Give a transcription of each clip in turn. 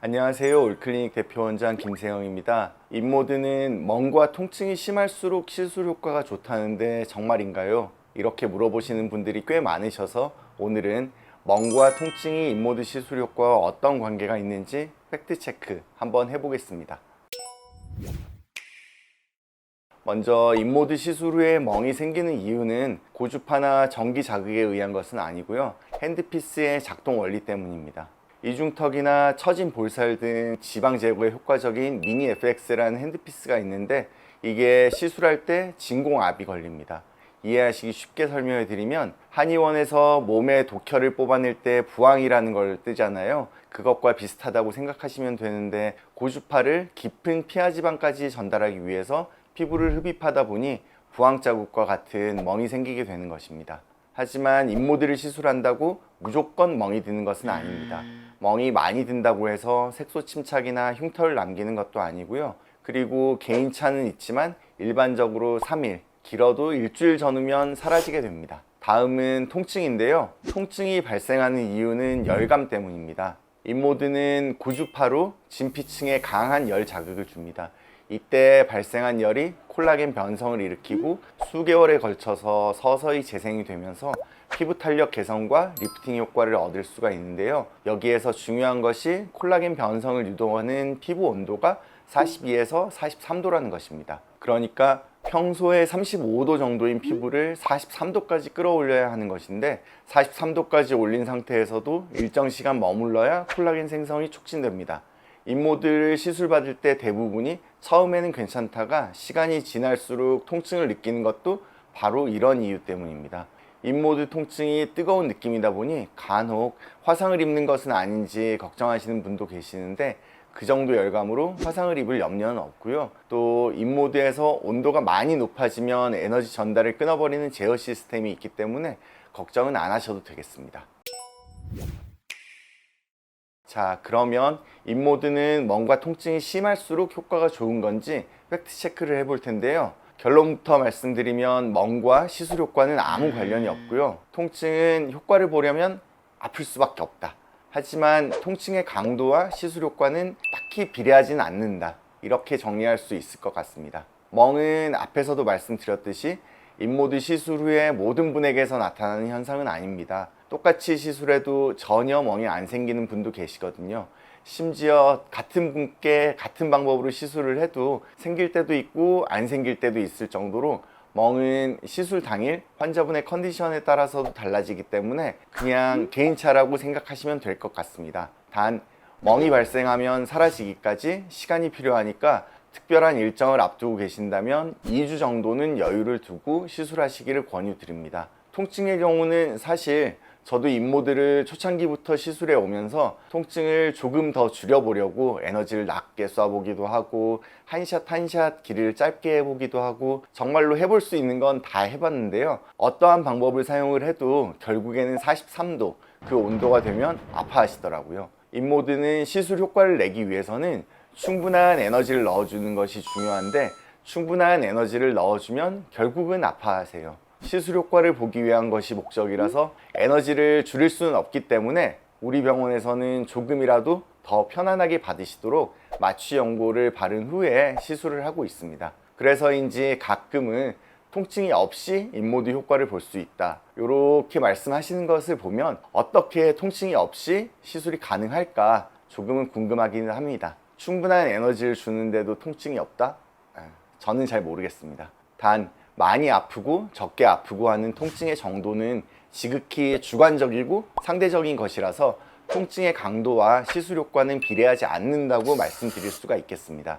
안녕하세요. 올클리닉 대표원장 김세영입니다. 인모드는 멍과 통증이 심할수록 시술 효과가 좋다는데 정말인가요? 이렇게 물어보시는 분들이 꽤 많으셔서 오늘은 멍과 통증이 인모드 시술 효과와 어떤 관계가 있는지 팩트체크 한번 해보겠습니다. 먼저 인모드 시술 후에 멍이 생기는 이유는 고주파나 전기 자극에 의한 것은 아니고요. 핸드피스의 작동 원리 때문입니다. 이중턱이나 처진 볼살 등 지방 제거에 효과적인 미니 FX라는 핸드피스가 있는데 이게 시술할 때 진공압이 걸립니다. 이해하시기 쉽게 설명해 드리면 한의원에서 몸에 독혈을 뽑아낼 때 부항이라는 걸 뜨잖아요. 그것과 비슷하다고 생각하시면 되는데 고주파를 깊은 피하지방까지 전달하기 위해서 피부를 흡입하다 보니 부항 자국과 같은 멍이 생기게 되는 것입니다. 하지만 인모드를 시술한다고 무조건 멍이 드는 것은 아닙니다. 멍이 많이 든다고 해서 색소 침착이나 흉터를 남기는 것도 아니고요. 그리고 개인차는 있지만 일반적으로 3일, 길어도 일주일 전후면 사라지게 됩니다. 다음은 통증인데요. 통증이 발생하는 이유는 열감 때문입니다. 인모드는 고주파로 진피층에 강한 열 자극을 줍니다. 이때 발생한 열이 콜라겐 변성을 일으키고 수개월에 걸쳐서 서서히 재생이 되면서 피부 탄력 개선과 리프팅 효과를 얻을 수가 있는데요. 여기에서 중요한 것이 콜라겐 변성을 유도하는 피부 온도가 42에서 43도라는 것입니다. 그러니까 평소에 35도 정도인 피부를 43도까지 끌어올려야 하는 것인데 43도까지 올린 상태에서도 일정 시간 머물러야 콜라겐 생성이 촉진됩니다. 인모드를 시술받을 때 대부분이 처음에는 괜찮다가 시간이 지날수록 통증을 느끼는 것도 바로 이런 이유 때문입니다. 인모드 통증이 뜨거운 느낌이다 보니 간혹 화상을 입는 것은 아닌지 걱정하시는 분도 계시는데 그 정도 열감으로 화상을 입을 염려는 없고요. 또 인모드에서 온도가 많이 높아지면 에너지 전달을 끊어버리는 제어 시스템이 있기 때문에 걱정은 안 하셔도 되겠습니다. 자, 그러면 인모드는 멍과 통증이 심할수록 효과가 좋은 건지 팩트 체크를 해볼 텐데요. 결론부터 말씀드리면 멍과 시술 효과는 아무 관련이 없고요. 통증은 효과를 보려면 아플 수밖에 없다. 하지만 통증의 강도와 시술 효과는 딱히 비례하지는 않는다. 이렇게 정리할 수 있을 것 같습니다. 멍은 앞에서도 말씀드렸듯이 인모드 시술 후에 모든 분에게서 나타나는 현상은 아닙니다. 똑같이 시술해도 전혀 멍이 안 생기는 분도 계시거든요. 심지어 같은 분께 같은 방법으로 시술을 해도 생길 때도 있고 안 생길 때도 있을 정도로 멍은 시술 당일 환자분의 컨디션에 따라서도 달라지기 때문에 그냥 개인차라고 생각하시면 될 것 같습니다. 단 멍이 발생하면 사라지기까지 시간이 필요하니까 특별한 일정을 앞두고 계신다면 2주 정도는 여유를 두고 시술하시기를 권유드립니다. 통증의 경우는 사실 저도 인모드를 초창기부터 시술해 오면서 통증을 조금 더 줄여보려고 에너지를 낮게 쏴보기도 하고 한샷 한샷 길이를 짧게 해보기도 하고 정말로 해볼 수 있는 건 다 해봤는데요. 어떠한 방법을 사용을 해도 결국에는 43도 그 온도가 되면 아파하시더라고요. 인모드는 시술 효과를 내기 위해서는 충분한 에너지를 넣어주는 것이 중요한데 충분한 에너지를 넣어주면 결국은 아파하세요. 시술 효과를 보기 위한 것이 목적이라서 에너지를 줄일 수는 없기 때문에 우리 병원에서는 조금이라도 더 편안하게 받으시도록 마취 연고를 바른 후에 시술을 하고 있습니다. 그래서인지 가끔은 통증이 없이 인모드 효과를 볼 수 있다. 이렇게 말씀하시는 것을 보면 어떻게 통증이 없이 시술이 가능할까 조금은 궁금하기는 합니다. 충분한 에너지를 주는데도 통증이 없다? 저는 잘 모르겠습니다. 단 많이 아프고 적게 아프고 하는 통증의 정도는 지극히 주관적이고 상대적인 것이라서 통증의 강도와 시술 효과는 비례하지 않는다고 말씀드릴 수가 있겠습니다.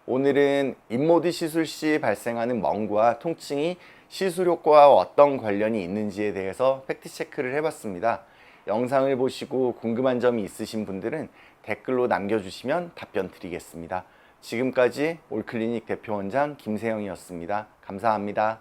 오늘은 인모드 시술 시 발생하는 멍과 통증이 시술 효과와 어떤 관련이 있는지에 대해서 팩트 체크를 해봤습니다. 영상을 보시고 궁금한 점이 있으신 분들은 댓글로 남겨주시면 답변 드리겠습니다. 지금까지 올클리닉 대표원장 김세영이었습니다. 감사합니다.